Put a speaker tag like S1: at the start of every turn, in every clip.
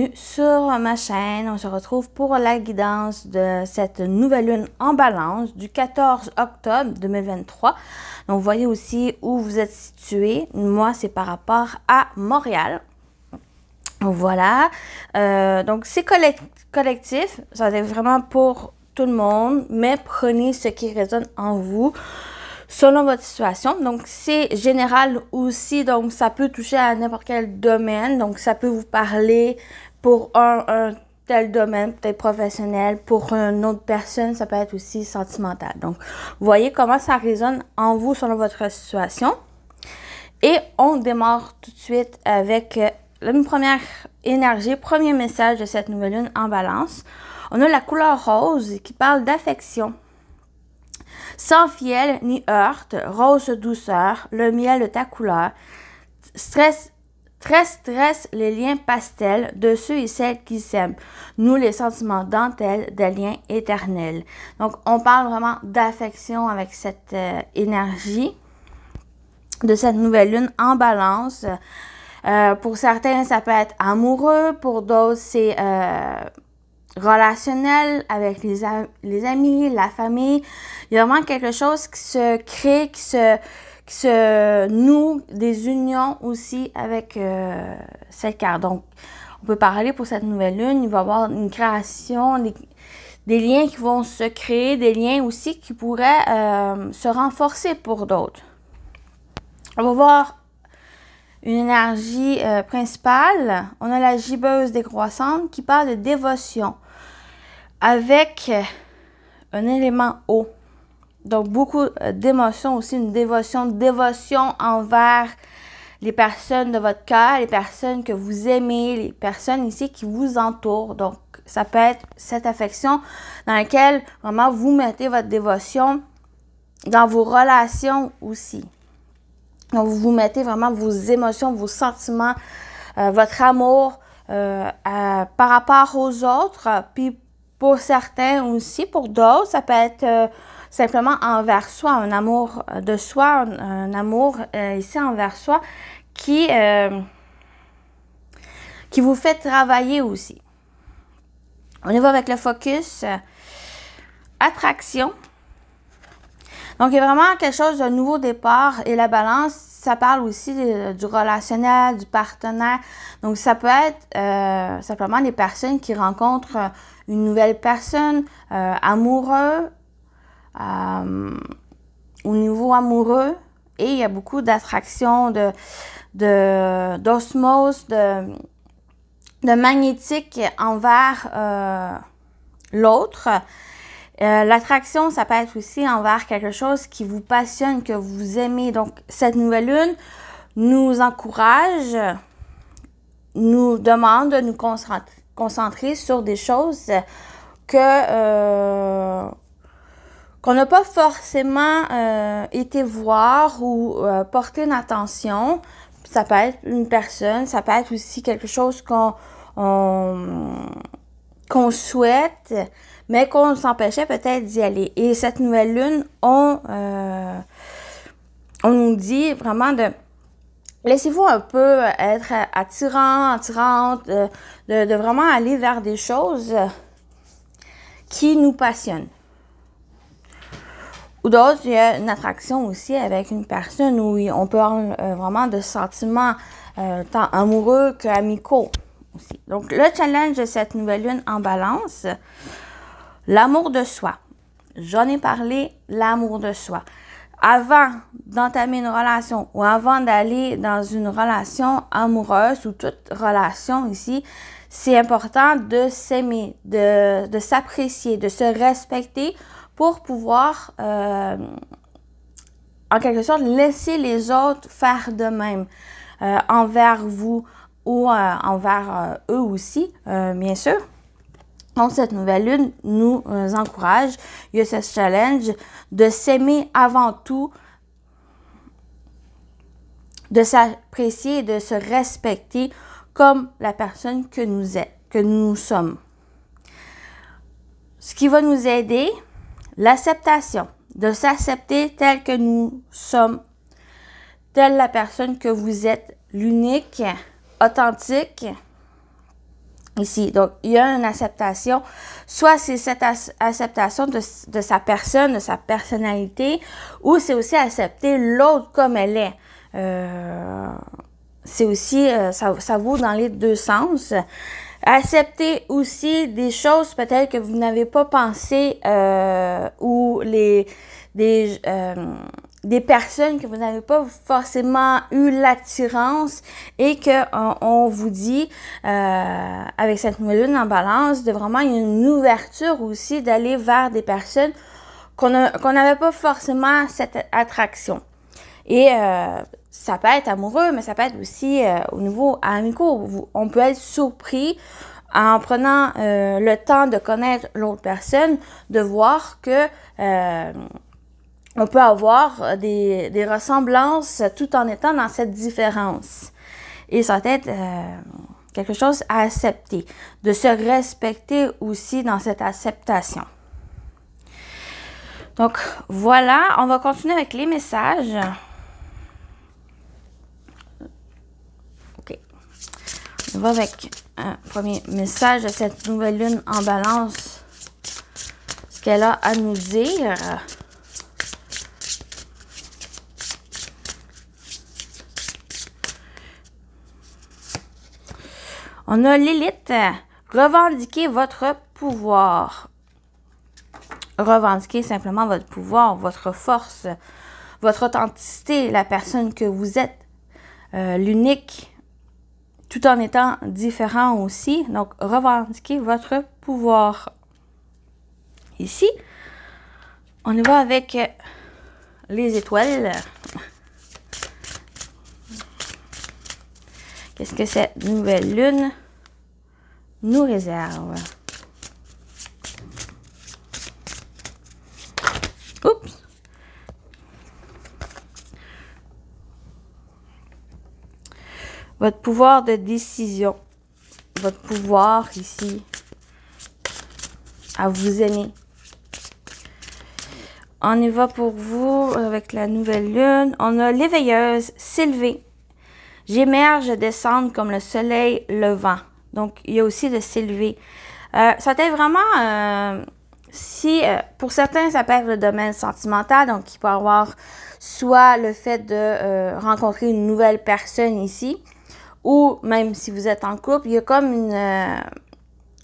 S1: bienvenue sur ma chaîne. On se retrouve pour la guidance de cette nouvelle lune en balance du 14 octobre 2023. Donc, vous voyez aussi où vous êtes situé. Moi, c'est par rapport à Montréal. Voilà. Donc, c'est collectif. Ça va être vraiment pour tout le monde, mais prenez ce qui résonne en vous selon votre situation. Donc, c'est général aussi, donc ça peut toucher à n'importe quel domaine. Donc, ça peut vous parler pour un tel domaine, peut-être professionnel. Pour une autre personne, ça peut être aussi sentimental. Donc, vous voyez comment ça résonne en vous selon votre situation. Et on démarre tout de suite avec une première énergie, premier message de cette nouvelle lune en balance. On a la couleur rose qui parle d'affection. Sans fiel ni heurte, rose douceur, le miel de ta couleur, stress les liens pastels de ceux et celles qui s'aiment, nous les sentiments dentelles des liens éternels. Donc, on parle vraiment d'affection avec cette énergie de cette nouvelle lune en balance. Pour certains, ça peut être amoureux, pour d'autres, c'est relationnel avec les amis, la famille. Il y a vraiment quelque chose qui se crée, qui se noue, des unions aussi avec cette carte. Donc, on peut parler pour cette nouvelle lune, il va y avoir une création, des liens qui vont se créer, des liens aussi qui pourraient se renforcer pour d'autres. On va voir une énergie principale. On a la gibbeuse décroissante qui parle de dévotion avec un élément eau. Donc, beaucoup d'émotions aussi, une dévotion envers les personnes de votre cœur, les personnes que vous aimez, les personnes ici qui vous entourent. Donc, ça peut être cette affection dans laquelle vraiment vous mettez votre dévotion dans vos relations aussi. Donc, vous mettez vraiment vos émotions, vos sentiments, votre amour par rapport aux autres. Puis, pour certains aussi, pour d'autres, ça peut être simplement envers soi, un amour de soi, un amour ici envers soi qui vous fait travailler aussi. On y va avec le focus. Attraction. Donc, il y a vraiment quelque chose de nouveau départ. Et la balance, ça parle aussi du relationnel, du partenaire. Donc, ça peut être simplement des personnes qui rencontrent une nouvelle personne, amoureux, au niveau amoureux. Et il y a beaucoup d'attraction, d'osmose, de magnétique envers l'autre. L'attraction, ça peut être aussi envers quelque chose qui vous passionne, que vous aimez. Donc, cette nouvelle lune nous encourage, nous demande de nous concentrer sur des choses qu'on n'a pas forcément été voir ou porter une attention. Ça peut être une personne, ça peut être aussi quelque chose qu'on souhaite, mais qu'on s'empêchait peut-être d'y aller. Et cette nouvelle lune, on nous dit vraiment de laissez-vous un peu être attirante, de vraiment aller vers des choses qui nous passionnent. Ou d'autres, il y a une attraction aussi avec une personne où on peut avoir vraiment de sentiments tant amoureux qu'amicaux aussi. Donc, le challenge de cette nouvelle lune en balance, l'amour de soi. J'en ai parlé, l'amour de soi. Avant d'entamer une relation ou avant d'aller dans une relation amoureuse ou toute relation ici, c'est important de s'aimer, de s'apprécier, de se respecter pour pouvoir, en quelque sorte, laisser les autres faire de même envers vous ou envers eux aussi, bien sûr. Donc, cette nouvelle lune nous encourage. Il y a ce challenge de s'aimer avant tout, de s'apprécier et de se respecter comme la personne que nous sommes. Ce qui va nous aider, l'acceptation, de s'accepter tel que nous sommes, telle la personne que vous êtes, l'unique, authentique, ici. Donc, il y a une acceptation. Soit c'est cette acceptation de sa personne, de sa personnalité, ou c'est aussi accepter l'autre comme elle est. C'est aussi, ça vaut dans les deux sens. Accepter aussi des choses peut-être que vous n'avez pas pensé ou des personnes que vous n'avez pas forcément eu l'attirance et que on vous dit avec cette nouvelle lune en balance de vraiment il y a une ouverture aussi d'aller vers des personnes qu'on n'avait pas forcément cette attraction. Et ça peut être amoureux, mais ça peut être aussi au niveau amical. On peut être surpris en prenant le temps de connaître l'autre personne, de voir que on peut avoir des ressemblances tout en étant dans cette différence. Et ça va être quelque chose à accepter, de se respecter aussi dans cette acceptation. Donc voilà, on va continuer avec les messages. OK. On va avec un premier message de cette nouvelle lune en balance. Ce qu'elle a à nous dire. On a Lilith. Revendiquez votre pouvoir. Revendiquez simplement votre pouvoir, votre force, votre authenticité, la personne que vous êtes, l'unique, tout en étant différent aussi. Donc, revendiquez votre pouvoir. Ici, on y va avec les étoiles. Qu'est-ce que cette nouvelle lune nous réserve? Oups! Votre pouvoir de décision. Votre pouvoir ici à vous aimer. On y va pour vous avec la nouvelle lune. On a l'éveilleuse, s'élever. J'émerge, descendre comme le soleil levant. Donc, il y a aussi de s'élever. Ça peut être vraiment, pour certains, ça peut être le domaine sentimental. Donc, il peut y avoir soit le fait de rencontrer une nouvelle personne ici, ou même si vous êtes en couple, il y a comme un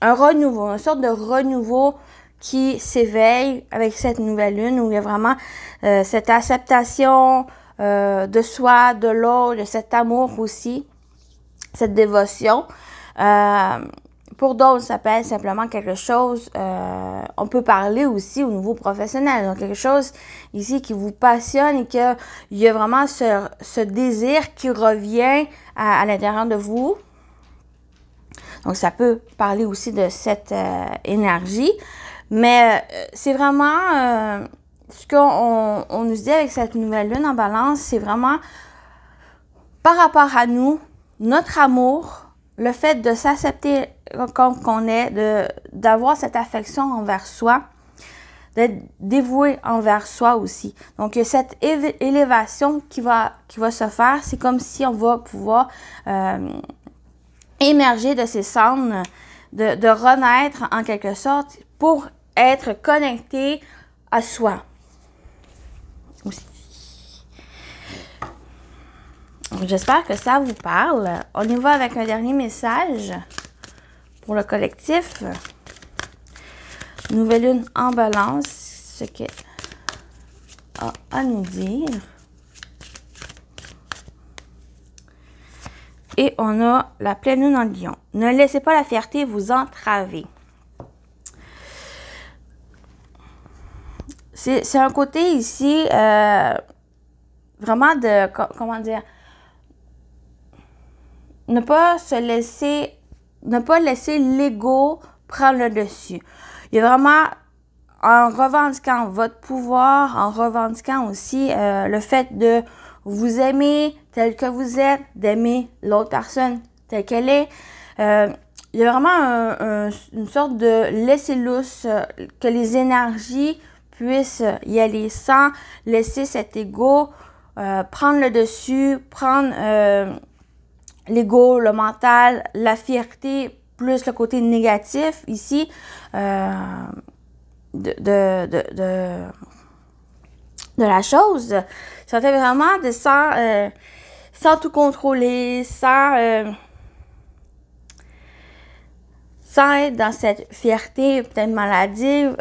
S1: renouveau, une sorte de renouveau qui s'éveille avec cette nouvelle lune, où il y a vraiment cette acceptation de soi, de l'autre, de cet amour aussi, cette dévotion. Pour d'autres, ça peut être simplement quelque chose, on peut parler aussi au niveau professionnel, donc quelque chose ici qui vous passionne et qu'il y a vraiment ce désir qui revient à l'intérieur de vous. Donc, ça peut parler aussi de cette énergie, mais c'est vraiment... ce qu'on nous dit avec cette nouvelle lune en balance, c'est vraiment par rapport à nous, notre amour, le fait de s'accepter comme qu'on est, d'avoir cette affection envers soi, d'être dévoué envers soi aussi. Donc, il y a cette élévation qui va se faire. C'est comme si on va pouvoir émerger de ces cendres, de renaître en quelque sorte pour être connecté à soi. Aussi. J'espère que ça vous parle. On y va avec un dernier message pour le collectif. Nouvelle lune en balance, ce qu'elle a à nous dire. Et on a la pleine lune en lion. Ne laissez pas la fierté vous entraver. C'est un côté ici, vraiment de, comment dire, ne pas laisser l'ego prendre le dessus. Il y a vraiment, en revendiquant votre pouvoir, en revendiquant aussi le fait de vous aimer tel que vous êtes, d'aimer l'autre personne telle qu'elle est, il y a vraiment une sorte de laisser lousse, que les énergies puissent y aller sans laisser cet ego prendre le dessus, prendre l'ego, le mental, la fierté plus le côté négatif ici de la chose. Ça fait vraiment de sans tout contrôler, sans être dans cette fierté peut-être maladive.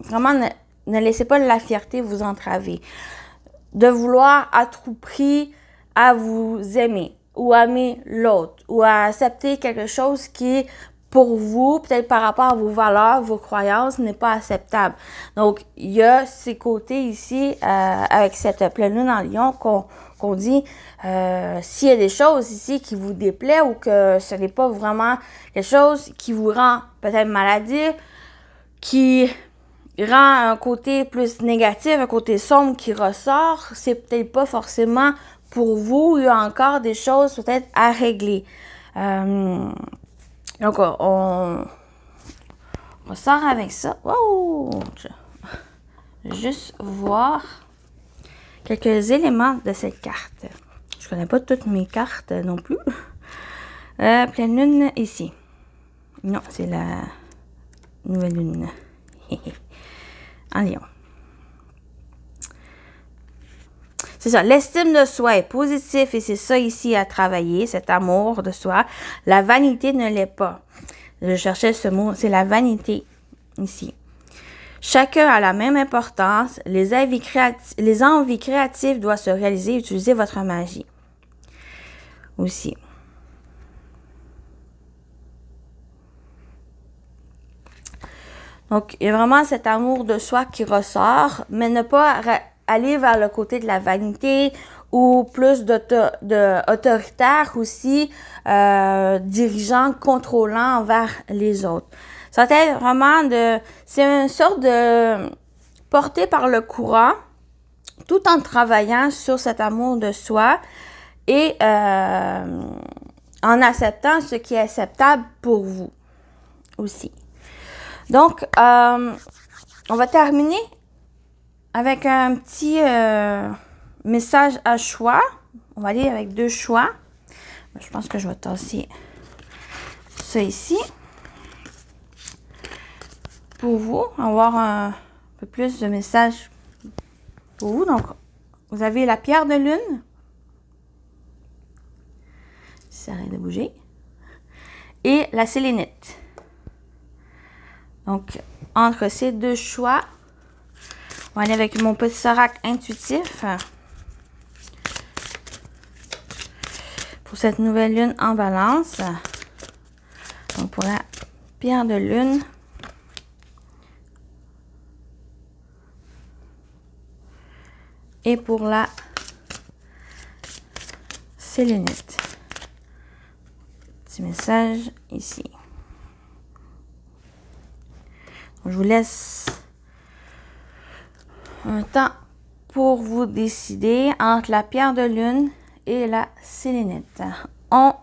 S1: Vraiment, ne laissez pas la fierté vous entraver. De vouloir à tout prix à vous aimer ou aimer l'autre ou à accepter quelque chose qui pour vous, peut-être par rapport à vos valeurs, vos croyances, n'est pas acceptable. Donc, il y a ces côtés ici, avec cette pleine lune en Lion, qu'on dit, s'il y a des choses ici qui vous déplaient ou que ce n'est pas vraiment quelque chose qui vous rend peut-être maladif, qui rend un côté plus négatif, un côté sombre qui ressort, c'est peut-être pas forcément pour vous. Il y a encore des choses peut-être à régler. Donc, on sort avec ça. Wow! Je vais juste voir quelques éléments de cette carte. Je connais pas toutes mes cartes non plus. Pleine lune ici. Non, c'est la nouvelle lune. En Lion. C'est ça, l'estime de soi est positif et c'est ça ici à travailler, cet amour de soi. La vanité ne l'est pas. Je cherchais ce mot, c'est la vanité ici. Chacun a la même importance. Les envies créatives doivent se réaliser. Utilisez votre magie. Aussi. Donc, il y a vraiment cet amour de soi qui ressort, mais ne pas aller vers le côté de la vanité ou plus d'autoritaire aussi, dirigeant, contrôlant envers les autres. Ça va être vraiment c'est une sorte de porté par le courant, tout en travaillant sur cet amour de soi et en acceptant ce qui est acceptable pour vous aussi. Donc, on va terminer avec un petit message à choix. On va aller avec 2 choix. Je pense que je vais tasser ça ici. Pour vous, avoir un peu plus de messages pour vous. Donc, vous avez la pierre de lune. Ça arrête de bouger. Et la sélénite. Donc, entre ces 2 choix, on va aller avec mon petit oracle intuitif pour cette nouvelle lune en balance. Donc, pour la pierre de lune, et pour la sélénite. Petit message ici. Je vous laisse un temps pour vous décider entre la pierre de lune et la sélénite. On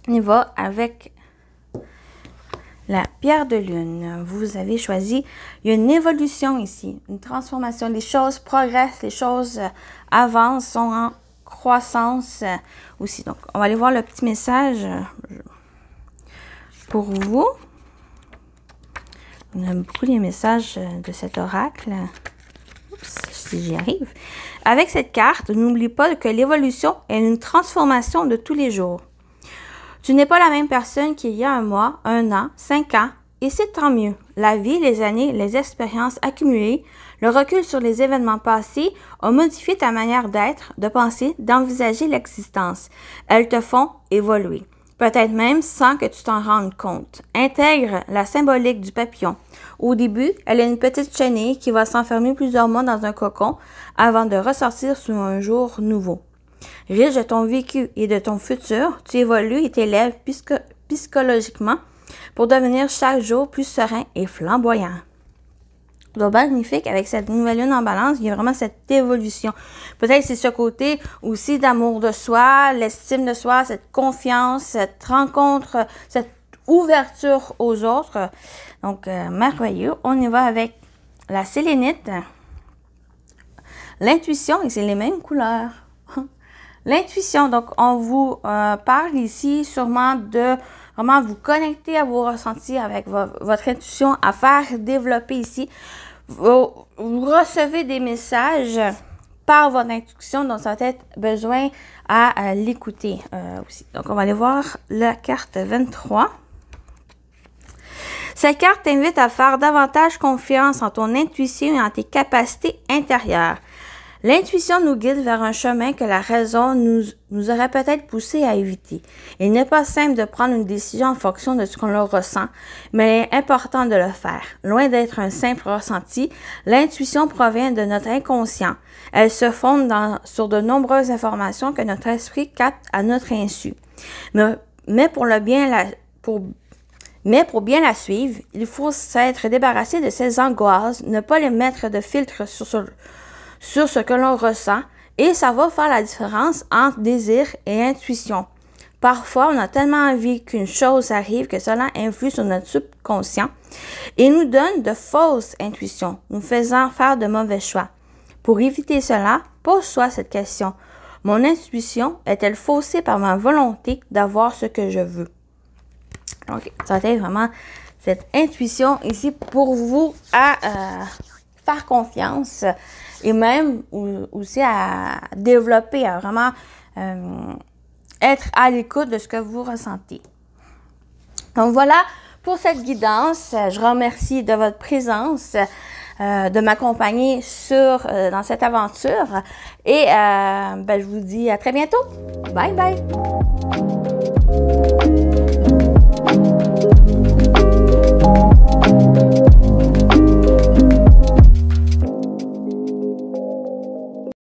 S1: y va avec la pierre de lune. Vous avez choisi, il y a une évolution ici, une transformation. Les choses progressent, les choses avancent, sont en croissance aussi. Donc, on va aller voir le petit message pour vous. On aime beaucoup les messages de cet oracle. Oups, si j'y arrive. Avec cette carte, n'oublie pas que l'évolution est une transformation de tous les jours. Tu n'es pas la même personne qu'il y a 1 mois, 1 an, 5 ans, et c'est tant mieux. La vie, les années, les expériences accumulées, le recul sur les événements passés ont modifié ta manière d'être, de penser, d'envisager l'existence. Elles te font évoluer. Peut-être même sans que tu t'en rendes compte. Intègre la symbolique du papillon. Au début, elle est une petite chenille qui va s'enfermer plusieurs mois dans un cocon avant de ressortir sous un jour nouveau. Riche de ton vécu et de ton futur, tu évolues et t'élèves psychologiquement pour devenir chaque jour plus serein et flamboyant. Donc, magnifique, avec cette nouvelle lune en balance, il y a vraiment cette évolution. Peut-être c'est ce côté aussi d'amour de soi, l'estime de soi, cette confiance, cette rencontre, cette ouverture aux autres. Donc, merveilleux. On y va avec la sélénite, l'intuition, et c'est les mêmes couleurs. L'intuition, donc on vous parle ici sûrement de vraiment vous connecter à vos ressentis avec votre intuition, à faire développer ici. Vous recevez des messages par votre intuition, donc ça va être besoin à l'écouter aussi. Donc on va aller voir la carte 23. Cette carte t'invite à faire davantage confiance en ton intuition et en tes capacités intérieures. L'intuition nous guide vers un chemin que la raison nous aurait peut-être poussé à éviter. Il n'est pas simple de prendre une décision en fonction de ce qu'on le ressent, mais il est important de le faire. Loin d'être un simple ressenti, l'intuition provient de notre inconscient. Elle se fonde sur de nombreuses informations que notre esprit capte à notre insu. Mais pour bien la suivre, il faut s'être débarrassé de ces angoisses, ne pas les mettre de filtre sur ce que l'on ressent, et ça va faire la différence entre désir et intuition. Parfois, on a tellement envie qu'une chose arrive que cela influe sur notre subconscient et nous donne de fausses intuitions, nous faisant faire de mauvais choix. Pour éviter cela, pose-toi cette question. Mon intuition est-elle faussée par ma volonté d'avoir ce que je veux? Donc, ça va être vraiment cette intuition ici pour vous à faire confiance et même aussi à développer, à vraiment être à l'écoute de ce que vous ressentez. Donc voilà pour cette guidance. Je remercie de votre présence, de m'accompagner dans cette aventure et je vous dis à très bientôt. Bye bye!